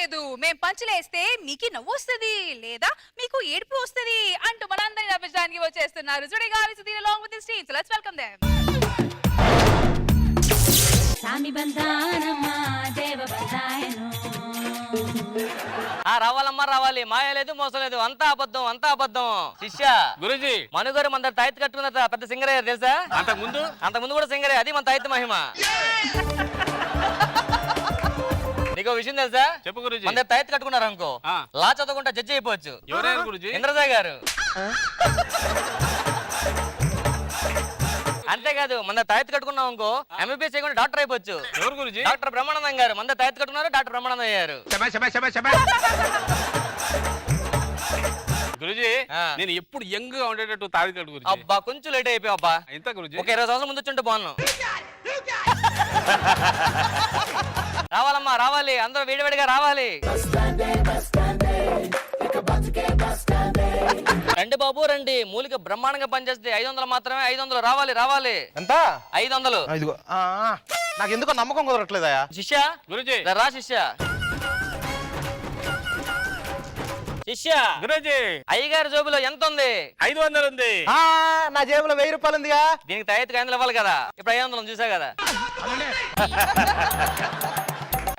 లేదు, మేం పంచులేస్తే మీకు నవ్వు వస్తుంది లేదా మీకు ఏడుపు వస్తుంది అంటూ మనందరినీ నవ్వించడానికి వచ్చేస్తున్నారు. చూడగాలి Sudheer along with his team. So let's welcome them. సామి బంధానమ్మా దేవ బంధాయను. రావాలమ్మా రావాలి, మాయ లేదు మోసం లేదు, అంతా అబద్ధం అంతా అబద్ధం. శిష్య గురుజీ మనుగారు మన తాయిత్ కట్టుకున్న పెద్ద సింగర్ అయ్యారు తెలుసా? అంతకుముందు కూడా సింగరే, అది మన తాయిత్ మహిమ. నీకు విషయం తెలుసా? చెప్పు గురుజీ. మన తాయిత్ కట్టుకున్నారు అనుకో, లా చదవకుండా జడ్జి అయిపోవచ్చు. ఎవరైనా గురుజీ? ఇంద్రజా గారు. అంతేకాదు మన తాయిత్ కట్టుకున్నాం అనుకో, ఎంబీబీఎస్ చేయకుండా డాక్టర్ అయిపోవచ్చు. ఎవరు గురుజీ? డాక్టర్ బ్రహ్మానందం గారు. మన తాయిత్ కట్టుకున్నారు, డాక్టర్ బ్రహ్మానందం అయ్యారు. గురుజీ నేను ఎప్పుడు యంగ్ గా ఉండేటట్టు తావి కట్టు గురుజీ. అబ్బా కొంచెం లేట్ అయిపోయావు అబ్బా. ఎంత గురుజీ? ఒక 20 సంవత్సరాల ముందు వచ్చుంటే బాగున్నాం. రావాలమ్మా రావాలి, అందరూ వేడివేడిగా రావాలి. రండి బాబు రండి, మూలిక బ్రహ్మాండంగా పనిచేస్తే 500 మాత్రమే. 500 రావాలి రావాలి. ఎంత? 500. నాకు ఎందుకో నమ్మకం కుదరట్లేదా శిష్య. గురుజీ రా శిష్య. శిష్య గురుజీ అయ్యగారి జోబులో ఎంత ఉంది? 500 ఉంది. నా జేబులో 1000 రూపాయలు ఉందిగా. దీనికి తాయిత్ 500 ఇవ్వాలి కదా. ఇప్పుడు 500 చూసా కదా.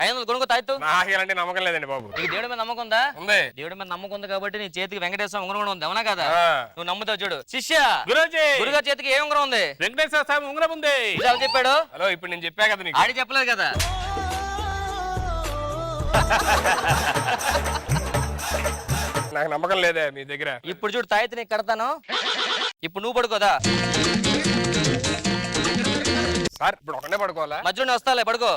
500 కొనుక్కో తాయితు. నాకు ఎలాంటి నమ్మకం లేదండి బాబు. నీకు దేవుడి మీద నమ్మకం ఉందా? ఉంది. దేవుడి మీద నమ్మకం ఉంది కాబట్టి నీ చేతికి వెంకటేశ్వర ఉంగరం కూడా ఉంది, అవునా కదా? నువ్వు నమ్ముతావు చూడు. శిష్య గురుజీ గురుగారి చేతికి ఏ ఉంగరం ఉంది? వెంకటేశ్వర స్వామి ఉంగరం ఉంది. ఎవరు చెప్పాడు? హలో ఇప్పుడు నేను చెప్పా కదా నీకు. ఆడి చెప్పలేదు కదా. నాకు నమ్మకం లేదే మీ దగ్గర. ఇప్పుడు చూడు తాయితు నీకు కడతాను. ఇప్పుడు నువ్వు పడుకోదా? సార్ ఇప్పుడు ఒకనే పడుకోవాలా? మధ్యలోనే వస్తాలే, పడుకో.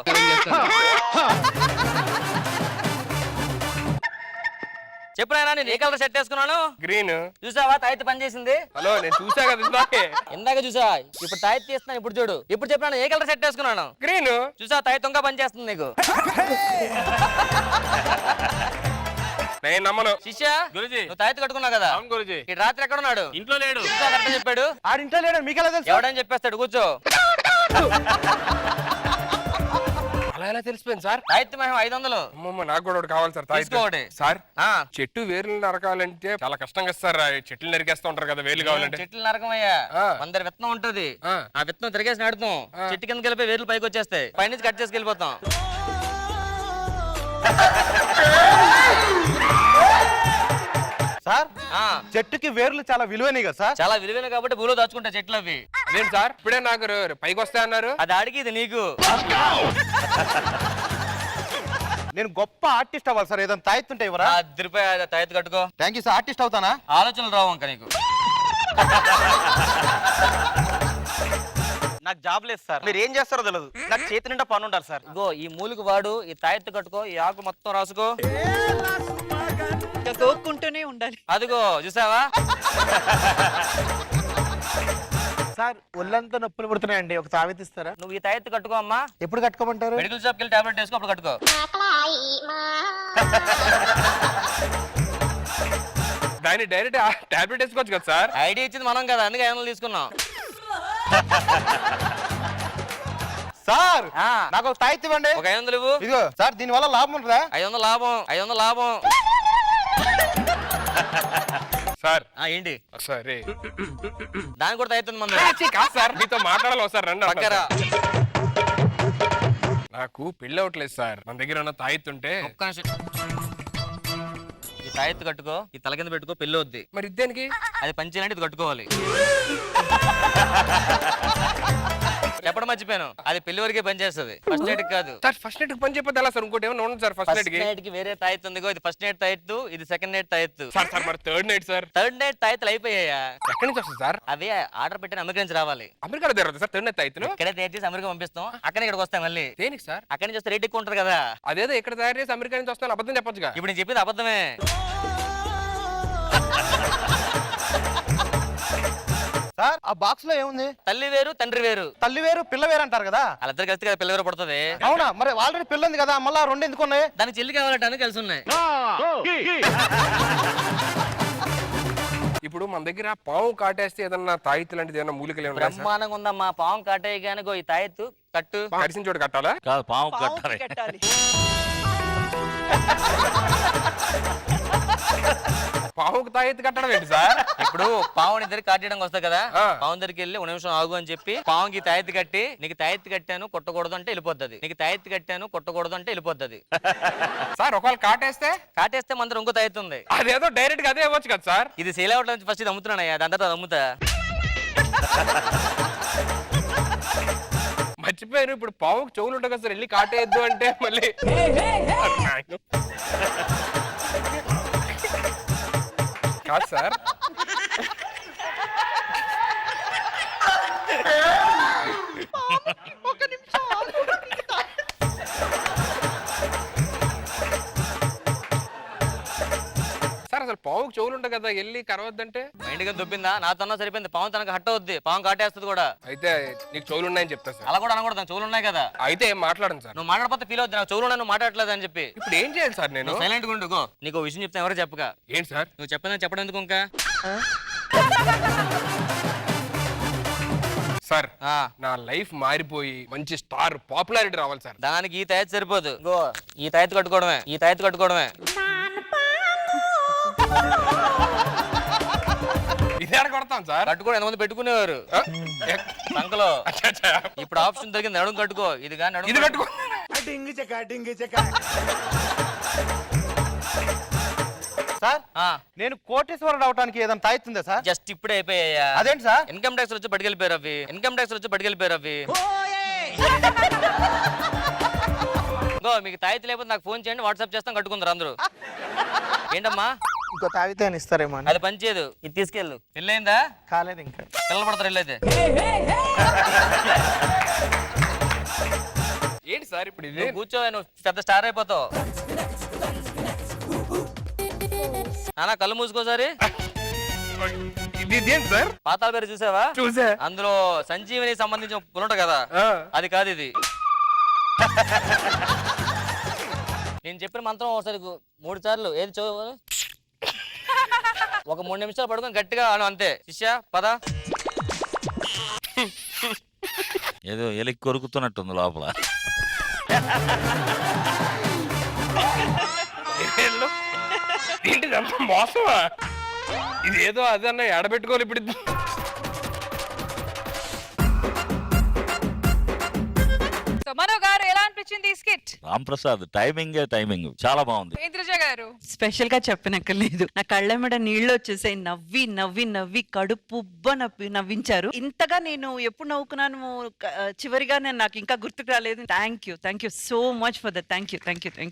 చెప్పునైనా నేను ఏ కలర్ సెట్ వేసుకున్నాను? గ్రీన్. చూసావా తాయితు పని చేసింది? హలో నేను చూసా కదా ఇందాకే. ఇందాక చూసా, ఇప్పుడు తాయితు తీస్తున్నాను. ఇప్పుడు చూడు, ఇప్పుడు చెప్పినాను ఏ కలర్ సెట్ వేసుకున్నాను? గ్రీన్. చూసా తాయితు ఇంకా పని చేస్తుంది నీకు. నేను నమ్మను. శిష్య గురుజీ నువ్వు తాయితు కట్టుకున్నావు కదా. అవును గురుజీ. ఈ రాత్రి ఎక్కడ ఉన్నాడు? ఇంట్లో లేడు. చూసా కరెక్ట్ చెప్పాడు. ఆడింట్లో లేడు, మీకెలా తెలుసు? ఎవడని చెప్పేస్తాడు, కూర్చో. అలా ఎలా తెలిసిపోయింది సార్? తాయితు మేము 500. అమ్మమ్మ నాకు కూడా ఒకటి కావాలి సార్. తాయితు. తీసుకో ఒకటి. సార్ చెట్టు వేర్లు నరకాలంటే చాలా కష్టంగా సార్. చెట్లు నరికేస్తా ఉంటారు కదా వేర్లు కావాలంటే. చెట్లు నరకమయ్యా. ఆ. అందరి విత్తనం ఉంటది. ఆ. ఆ విత్తనం తిరిగేసి నాటుతాం. చెట్టు కిందకి వెళ్ళిపోయి వేర్లు పైకి వచ్చేస్తాయి. పైనుంచి కట్ చేసుకు వెళ్ళిపోతాం. సార్ చెట్టుకి వేర్లు చాలా విలువైనవి కదా సార్? చాలా విలువైన కాబట్టి భూలో దాచుకుంటాయి చెట్లు అవి. అదేంటి సార్ ఇప్పుడే నాకు పైకి వస్తాయి అన్నారు? అది అడిగి ఇది నీకు. నేను గొప్ప ఆర్టిస్ట్ అవ్వాలి సార్, ఏదైనా తాయితుంటే ఇవ్వరా? 10 రూపాయలు తాయితు కట్టుకో. Thank you sir. ఆర్టిస్ట్ అవుతానా? ఆలోచనలు రావు ఇంకా నీకు. నాకు జాబ్ లేదు సార్. మీరు ఏం చేస్తారో తెలియదు, నాకు చేతి నిండా పని ఉండాలి సార్. ఇగో ఈ మూలికి వాడు, ఈ తాయెత్తు కట్టుకో, ఈ ఆకు మొత్తం రాసుకో. గోక్కుంటూనే ఉండాలి. అదిగో చూసావా? సార్ ఒళ్ళంతా నొప్పులు పుడుతున్నాయండి, ఒక తావెత్తు ఇస్తారా? నువ్వు ఈ తాయెత్తు కట్టుకో అమ్మా. ఎప్పుడు కట్టుకోమంటారు? మెడికల్ షాప్కి వెళ్ళి టాబ్లెట్ వేసుకో, అప్పుడు కట్టుకో. దాన్ని డైరెక్ట్ టాబ్లెట్ వేసుకోవచ్చు కదా సార్? ఐడియా ఇచ్చింది మనం కదా, అందుకే 500 తీసుకున్నాం. సార్ నాకు ఒక తాయిత్ ఇవ్వండి. ఒక 500 ఇవ్వు. ఇదిగో సార్, దీని వల్ల లాభం ఉంటుందా? 500 లాభం. 500 లాభం. సార్ ఏంటి సరే దాని కూడా అవుతుంది మన కాదు సార్, మీతో మాట్లాడాలి సార్. రండి పక్కరా. నాకు పెళ్ళి అవట్లేదు సార్. మన దగ్గర ఉన్న తాయిత్తుంటే. ఒక్క నిమిషం. ఈ తాయెత్తు కట్టుకో, ఈ తల కింద పెట్టుకో, పెళ్ళి వద్ది. మరి ఇదేనికి? అది పంచేయాలంటే ఇది కట్టుకోవాలి. చెప్పడం మర్చిపోయాను, అది పెళ్లి వరకే పనిచేస్తుంది, ఫస్ట్ నైట్ కాదు. సార్ ఫస్ట్ నైట్ పని చెప్పదు ఎలా సార్? ఇంకోటి ఏమైనా ఉండదు సార్? ఫస్ట్ నైట్ కి వేరే తాయెత్తు ఉంది. ఇది ఫస్ట్ నైట్ తాయెత్తు, ఇది సెకండ్ నైట్ తాయెత్తు. సార్ సార్ మరి third night sir? Third night తాయెత్తులు అయిపోయాయా? ఎక్కడి నుంచి వస్తుంది సార్? అవి ఆర్డర్ పెట్టిన అమెరికా నుంచి రావాలి. అమెరికాలో జరుగుతుంది సార్ థర్డ్ నైట్ తాయిత్తులు? ఇక్కడే తయారు చేసి అమెరికా పంపిస్తాం, అక్కడే ఇక్కడికి వస్తాయి మళ్ళీ. దేనికి సార్? అక్కడి నుంచి వస్తే రేట్ ఎక్కువ ఉంటుంది కదా. అదేదో ఇక్కడ తయారు చేసి అమెరికా నుంచి వస్తాను అబద్ధం చెప్పొచ్చుగా. ఇప్పుడు నేను చెప్పింది అబద్ధమే. సార్ ఆ బాక్స్ లో ఏముంది? తల్లి వేరు తండ్రి వేరు. తల్లి వేరు పిల్ల వేరు అంటారు కదా, వాళ్ళిద్దరు కలిసి కదా పిల్ల వేరు పడుతుంది. అవునా? మరి ఆల్రెడీ పిల్ల ఉంది కదా, మళ్ళా 2 ఎందుకు ఉన్నాయి? దానికి చెల్లి కావాలంటే కలిసి ఉన్నాయి. ఇప్పుడు మన దగ్గర పాము కాటేస్తే ఏదన్నా తాయిత్తు లాంటిది ఏదన్నా మూలికలు ఏమన్నా బ్రహ్మాండంగా ఉందమ్మా. పాము కాటే గాని ఈ తాయెత్తు కట్టు. కరిసిన చోటు కట్టాలా? కాదు, పాము కట్టాలి. పావుకు తాయెత్తు కట్టడం ఏంటి సార్? ఇప్పుడు పావుని దగ్గర కాటేయడానికి వస్తా కదా, ఆ. పావుని దగ్గరికి వెళ్ళి ఒక నిమిషం ఆగు అని చెప్పి పావుకి తాయెత్తు కట్టి, నీకు తాయెత్తు కట్టాను కొట్టకూడదు అంటే వెళ్ళిపోద్ది, నీకు తాయెత్తు కట్టాను కొట్టకూడదు అంటే వెళ్ళిపోద్ది. సార్ ఒకవేళ కాటేస్తే కాటేస్తే మన ఇంకో తాయెత్తు ఉంది, అదేదో డైరెక్ట్ గా అదే ఇవ్వచ్చు కదా సార్. ఇది సేల్ అవట్లేదు, ఫస్ట్ ఇది అమ్ముతున్నానయ్యా, దాని తర్వాత అది అమ్ముతా. మర్చిపోయారు, ఇప్పుడు పావుకు చెవులు ఉంటాయి కదా సార్, వెళ్ళి కాటేయద్దు అంటే మళ్ళీ కాదు సార్. సార్ అసలు పావుకు చెవులు ఉంటాయి కదా, వెళ్ళి కరవద్దంటే? మైండ్ గా దొబ్బిందా, నాతోన్నా సరిపోయింది, పావు తనకు హట్ అవుద్ది, పావు కాటేస్తుంది కూడా. అయితే నీకు చెవులు ఉన్నాయని చెప్తా సార్. అలా కూడా అనకూడదు, చెవులు ఉన్నాయి కదా. అయితే ఏం మాట్లాడండి సార్. నువ్వు మాట్లాడకపోతే ఫీల్ అవుద్ది, నాకు చెవులు ఉన్నాయి, నువ్వు మాట్లాడలేదు అని చెప్పి. ఇప్పుడు ఏం చేయాలి సార్ నేను? సైలెంట్ గా ఉండుకో, నీకు ఓ విషయం చెప్తే ఎవరు చెప్పక. ఏంటి సార్? నువ్వు చెప్పడం ఎందుకు ఇంకా? సార్ ఆ, నా లైఫ్ మారిపోయి మంచి స్టార్ పాపులారిటీ రావాలి సార్. దానికి ఈ తాయెత్తు సరిపోదు, గో ఈ తాయెత్తు కట్టుకోవడమే, ఈ తాయెత్తు కట్టుకోవడమే. ఇది ఎక్కడ కొడతాం సార్? కట్టుకోవడం ఎంతమంది పెట్టుకునేవారు ఆ? సంకలో, అచ్చా, అచ్చా. ఇప్పుడు ఆప్షన్ దొరికింది, నడుము కట్టుకో. ఇది కానీ ఇది నడుము కట్టుకో. సార్ నేను కోటేశ్వరుడు అవడానికి ఏదైనా తాయితుందా సార్? జస్ట్ ఇప్పుడే అయిపోయాయా. అదేంటి సార్? ఇన్కమ్ ట్యాక్స్ వచ్చి పట్టుకెళ్ళిపోయారు అవి, ఇన్కమ్ ట్యాక్స్ వచ్చి పట్టుకెళ్ళిపోయారు అవి. గో మీకు తాయితీ లేకపోతే నాకు ఫోన్ చేయండి, వాట్సాప్ చేస్తాం, కట్టుకుందరు అందరూ. ఏంటమ్మా ఇంకో తాగితే అని ఇస్తారేమో అని. అది పనిచేయదు, ఇది తీసుకెళ్ళు. పెళ్ళయిందా? కాలేదు ఇంకా. పిల్లలు పడతారు వెళ్ళైతే. ఏంటి సార్ ఇప్పుడు ఇది? నువ్వు కూర్చో, నువ్వు పెద్ద స్టార్ అయిపోతావు. నానా కళ్ళు మూసుకోసారి. ఇది ఏంటి సార్? పాతాల పేరు చూసావా? చూసా. అందులో సంజీవని సంబంధించిన పులుంట కదా, ఆ. అది కాదు ఇది. నేను చెప్పిన మంత్రం ఒకసారి 3 సార్లు ఏది చదువు, ఒక 3 నిమిషాలు పడుకొని గట్టిగా అను, అంతే. శిష్య పద. ఏదో ఎలికి కొరుకుతున్నట్టుంది లోపల. ఏంటి అంత మోసమా? ఇదేదో అదన్న ఎడబెట్టుకోవాలి ఇప్పుడు. సో మనో గారు ఎలా అనిపించింది ఈ స్కిట్? రామ్ ప్రసాద్ టైమింగ్ చాలా బాగుంది. ఇంద్రజ గారు స్పెషల్ గా చెప్పనక్కర్లేదు, నా కళ్ళెమ్మడ నీళ్ళు వచ్చేసాయి. నవ్వి నవ్వి నవ్వి కడుపుబ్బ నవ్వించారు. ఇంతగా నేను ఎప్పుడు నవ్వుకున్నాను చివరిగా నాకు ఇంకా గుర్తుకు రాలేదు. Thank you so much for that. Thank you.